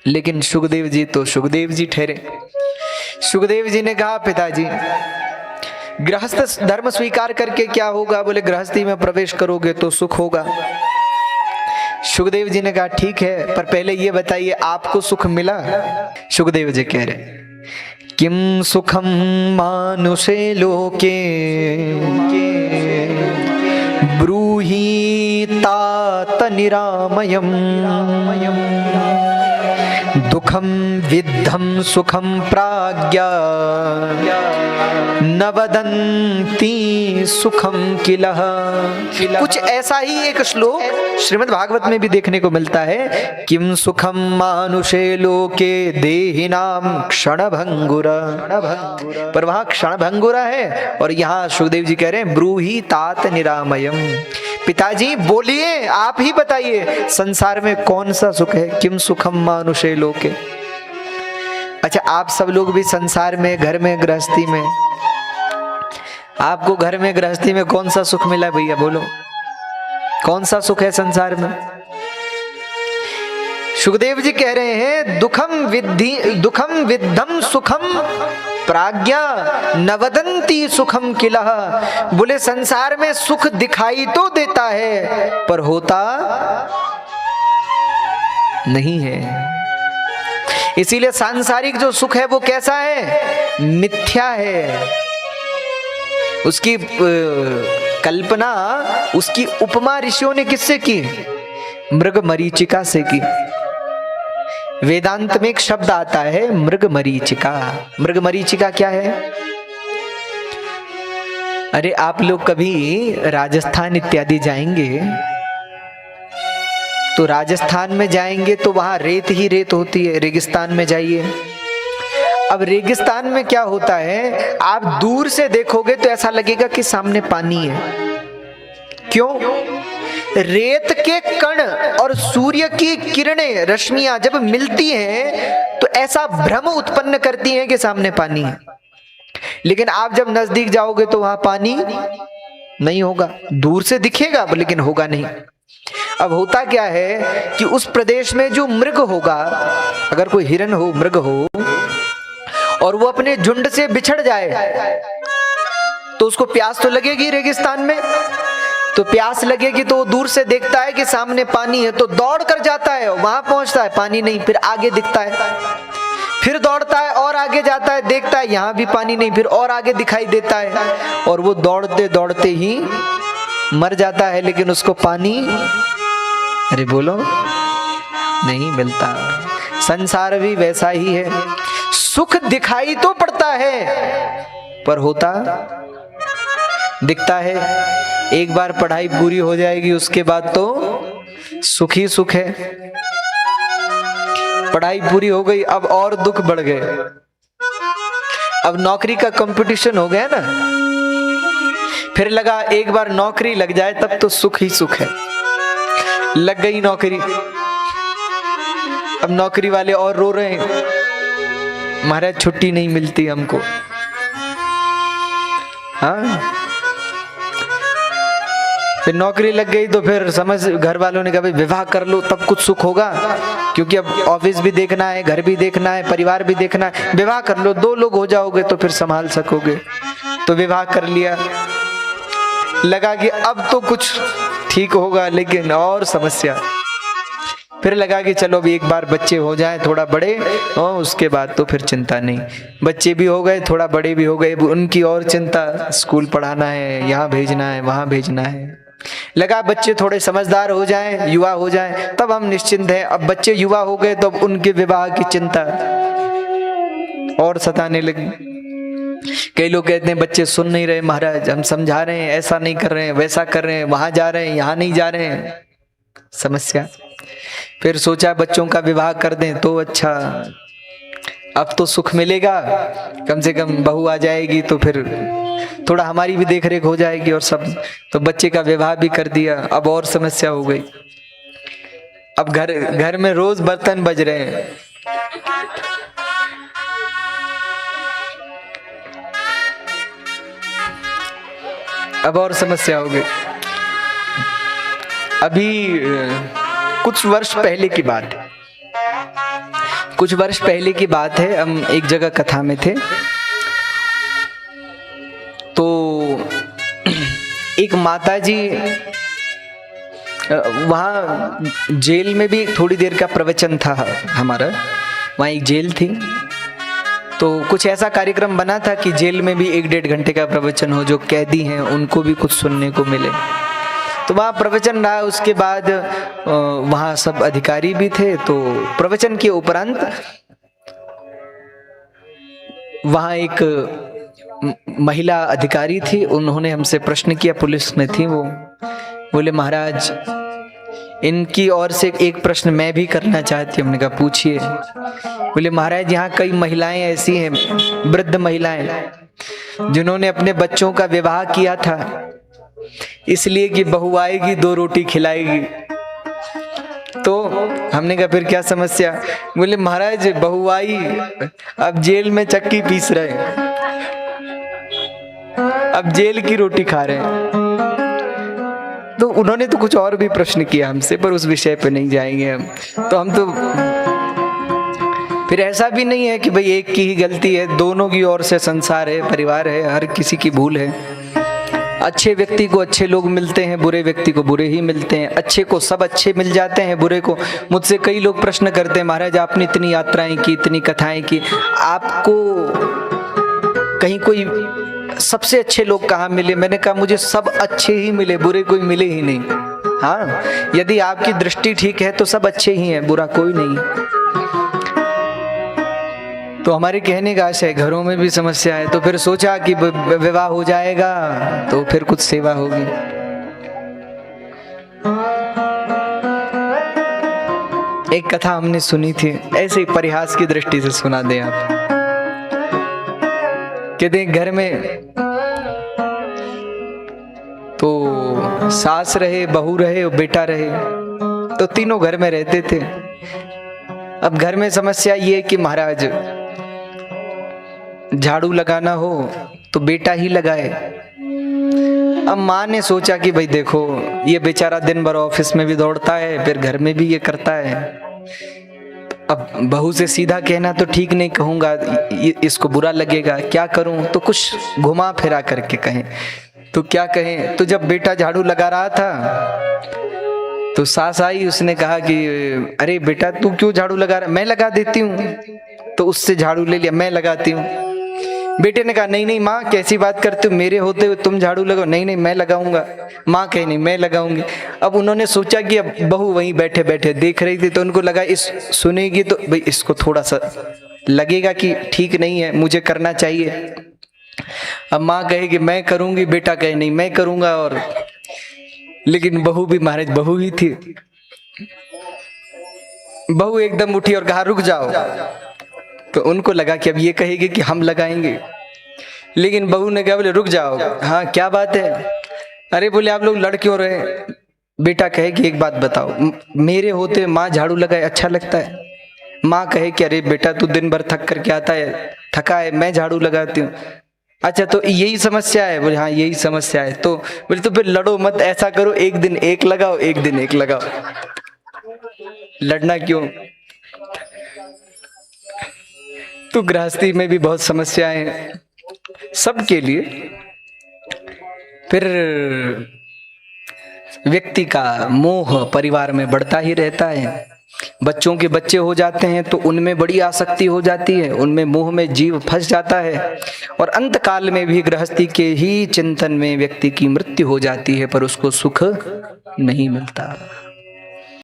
लेकिन सुखदेव जी तो सुखदेव जी ठहरे। सुखदेव जी ने कहा पिताजी गृहस्थ धर्म स्वीकार करके क्या होगा? बोले गृहस्थी में प्रवेश करोगे तो सुख होगा। सुखदेव जी ने कहा ठीक है, पर पहले ये बताइए आपको सुख मिला? सुखदेव जी कह रहे किम सुखम मानुषे लोके ब्रूहि तात निरामयम् दुखम विद्धम सुखम प्राज्ञा न वदन्ति सुखम किलः। कुछ ऐसा ही एक श्लोक श्रीमद् भागवत में भी देखने को मिलता है। किम सुखम मानुषे लोके देहिनाम क्षणभंगुरा, पर वहां क्षणभंगुरा है और यहाँ सुखदेव जी कह रहे हैं ब्रूहि तात निरामयम्। पिताजी बोलिए, आप ही बताइए संसार में कौन सा सुख है? किम सुखम मानुषे लोके। अच्छा, आप सब लोग भी संसार में, घर में, गृहस्थी में, आपको घर में गृहस्थी में कौन सा सुख मिला भैया? बोलो, कौन सा सुख है संसार में? सुखदेव जी कह रहे हैं दुखम विद्धम सुखम प्राज्ञा न वदन्ति सुखम किलः। बोले संसार में सुख दिखाई तो देता है पर होता नहीं है। इसीलिए सांसारिक जो सुख है वो कैसा है? मिथ्या है। उसकी कल्पना, उसकी उपमा ऋषियों ने किससे की? मृग मरीचिका से की। वेदांत में एक शब्द आता है मृग मरीचिका। मृग मरीचिका क्या है? अरे आप लोग कभी राजस्थान इत्यादि जाएंगे तो राजस्थान में जाएंगे तो वहां रेत ही रेत होती है। रेगिस्तान में जाइए, अब रेगिस्तान में क्या होता है, आप दूर से देखोगे तो ऐसा लगेगा कि सामने पानी है। क्यों? रेत के कण और सूर्य की किरणें, रश्मियां जब मिलती हैं तो ऐसा भ्रम उत्पन्न करती हैं कि सामने पानी है। लेकिन आप जब नजदीक जाओगे तो वहां पानी नहीं होगा, दूर से दिखेगा लेकिन होगा नहीं। अब होता क्या है कि उस प्रदेश में जो मृग होगा, अगर कोई हिरन हो, मृग हो, और वो अपने झुंड से बिछड़ जाए तो उसको प्यास तो लगेगी रेगिस्तान में। तो प्यास लगेगी तो वो दूर से देखता है कि सामने पानी है तो दौड़ कर जाता है, वहां पहुंचता है पानी नहीं, फिर आगे दिखता है, फिर दौड़ता है और आगे जाता है, देखता है यहां भी पानी नहीं, फिर और आगे दिखाई देता है और वो दौड़ते दौड़ते ही मर जाता है। लेकिन उसको पानी, अरे बोलो, नहीं मिलता। संसार भी वैसा ही है, सुख दिखाई तो पड़ता है पर होता दिखता है। एक बार पढ़ाई पूरी हो जाएगी उसके बाद तो सुख ही सुख है। पढ़ाई पूरी हो गई, अब और दुख बढ़ गए। अब नौकरी का कंपटीशन हो गया ना, फिर लगा एक बार नौकरी लग जाए तब तो सुख ही सुख है। लग गई नौकरी, अब नौकरी वाले और रो रहे हैं, महाराज छुट्टी नहीं मिलती हमको। हाँ, फिर नौकरी लग गई तो फिर समझ, घर वालों ने कहा भाई विवाह कर लो तब कुछ सुख होगा, क्योंकि अब ऑफिस भी देखना है, घर भी देखना है, परिवार भी देखना है। विवाह कर लो, 2 लोग हो जाओगे तो फिर संभाल सकोगे। तो विवाह कर लिया, लगा कि अब तो कुछ ठीक होगा, लेकिन और समस्या। फिर लगा कि चलो अभी एक बार बच्चे हो जाएं थोड़ा बड़े, और उसके बाद तो फिर चिंता नहीं। बच्चे भी हो गए, थोड़ा बड़े भी हो गए, उनकी और चिंता, स्कूल पढ़ाना है, यहाँ भेजना है, वहां भेजना है। लगा बच्चे थोड़े समझदार हो जाएं, युवा हो जाएं, तब हम निश्चिंत हैं। अब बच्चे युवा हो गए तो अब उनके विवाह की चिंता और सताने लगी। कई लोग कहते हैं बच्चे सुन नहीं रहे महाराज, हम समझा रहे हैं, ऐसा नहीं कर रहे हैं, वैसा कर रहे हैं, वहां जा रहे हैं, यहाँ नहीं जा रहे हैं, समस्या। फिर सोचा बच्चों का विवाह कर दें तो अच्छा, अब तो सुख मिलेगा, कम से कम बहू आ जाएगी तो फिर थोड़ा हमारी भी देख रेख हो जाएगी और सब। तो बच्चे का विवाह भी कर दिया, अब और समस्या हो गई। अब घर में रोज बर्तन बज रहे हैं। अब और समस्या हो गई। अभी कुछ वर्ष पहले की बात है, कुछ वर्ष पहले की बात है, हम एक जगह कथा में थे, तो एक माताजी, वहाँ जेल में भी थोड़ी देर का प्रवचन था हमारा, वहाँ एक जेल थी, तो कुछ ऐसा कार्यक्रम बना था कि जेल में भी 1-1.5 घंटे का प्रवचन हो, जो कैदी हैं उनको भी कुछ सुनने को मिले। तो वहाँ प्रवचन रहा, उसके बाद वहाँ सब अधिकारी भी थे। तो प्रवचन के उपरांत वहाँ एक महिला अधिकारी थी, उन्होंने हमसे प्रश्न किया, पुलिस में थी वो, बोले महाराज इनकी ओर से एक प्रश्न मैं भी करना चाहती हूँ। हमने कहा पूछिए। बोले महाराज यहाँ कई महिलाएं ऐसी हैं, वृद्ध महिलाएं, जिन्होंने अपने बच्चों का विवाह किया था इसलिए कि बहू आएगी 2 रोटी खिलाएगी। तो हमने कहा फिर क्या समस्या? बोले महाराज बहू आई, अब जेल में चक्की पीस रहे हैं, अब जेल की रोटी खा रहे हैं। तो उन्होंने तो कुछ और भी प्रश्न किया हमसे, पर उस विषय पे नहीं जाएंगे हम। तो हम तो फिर ऐसा भी नहीं है कि भाई एक की ही गलती है, दोनों की ओर से संसार है, परिवार है, हर किसी की भूल है। अच्छे व्यक्ति को अच्छे लोग मिलते हैं, बुरे व्यक्ति को बुरे ही मिलते हैं। अच्छे को सब अच्छे मिल जाते हैं, बुरे को। मुझसे कई लोग प्रश्न करते हैं महाराज आपने इतनी यात्राएं की, इतनी कथाएं की, आपको कहीं कोई सबसे अच्छे लोग कहाँ मिले? मैंने कहा मुझे सब अच्छे ही मिले, बुरे कोई मिले ही नहीं। हाँ, यदि आपकी दृष्टि ठीक है तो सब अच्छे ही हैं, बुरा कोई नहीं। तो हमारे कहने का आशय, घरों में भी समस्या है, तो फिर सोचा कि विवाह हो जाएगा तो फिर कुछ सेवा होगी। एक कथा हमने सुनी थी, ऐसे परिहास की दृष्टि से सुना दें आप। कहते घर में तो सास रहे, बहू रहे और बेटा रहे, तो तीनों घर में रहते थे। अब घर में समस्या ये कि महाराज झाड़ू लगाना हो तो बेटा ही लगाए। अब माँ ने सोचा कि भाई देखो ये बेचारा दिन भर ऑफिस में भी दौड़ता है, फिर घर में भी ये करता है। अब बहू से सीधा कहना तो ठीक नहीं कहूँगा, इसको बुरा लगेगा, क्या करूँ? तो कुछ घुमा फिरा करके कहें। तो क्या कहें? तो जब बेटा झाड़ू लगा रहा था तो सास आई, उसने कहा कि अरे बेटा तू क्यों झाड़ू लगा रहा है? मैं लगा देती हूँ। तो उससे झाड़ू ले लिया, मैं लगाती हूँ। बेटे ने कहा नहीं नहीं माँ कैसी बात करते हो, मेरे होते हुए तुम झाड़ू लगाओ। नहीं नहीं मैं लगाऊंगा। माँ कहे नहीं मैं लगाऊंगी। अब उन्होंने सोचा कि अब बहू वहीं बैठे बैठे देख रही थी, तो उनको लगा इस सुनेगी तो भाई इसको थोड़ा सा लगेगा कि ठीक नहीं है, मुझे करना चाहिए। अब माँ कहेगी मैं करूंगी, बेटा कहे नहीं मैं करूंगा। और लेकिन बहू भी महाराज बहू ही थी। बहू एकदम उठी और कहा रुक जाओ। तो उनको लगा कि अब ये कहेगी कि हम लगाएंगे, लेकिन बहू ने कहा बोले रुक जाओ। हाँ क्या बात है? अरे बोले आप लोग लड़ क्यों रहे? बेटा कहे कि एक बात बताओ, मेरे होते माँ झाड़ू लगाए अच्छा लगता है? माँ कहे कि अरे बेटा तू दिन भर थक करके आता है, थका है, मैं झाड़ू लगाती हूँ। अच्छा तो यही समस्या है? बोले हाँ यही समस्या है। तो बोले तो फिर लड़ो मत, ऐसा करो एक दिन एक लगाओ, एक दिन एक लगाओ। लड़ना क्यों? तो गृहस्थी में भी बहुत समस्याएं हैं सबके लिए। फिर व्यक्ति का मोह परिवार में बढ़ता ही रहता है। बच्चों के बच्चे हो जाते हैं तो उनमें बड़ी आसक्ति हो जाती है, उनमें मोह में जीव फंस जाता है, और अंत काल में भी गृहस्थी के ही चिंतन में व्यक्ति की मृत्यु हो जाती है, पर उसको सुख नहीं मिलता।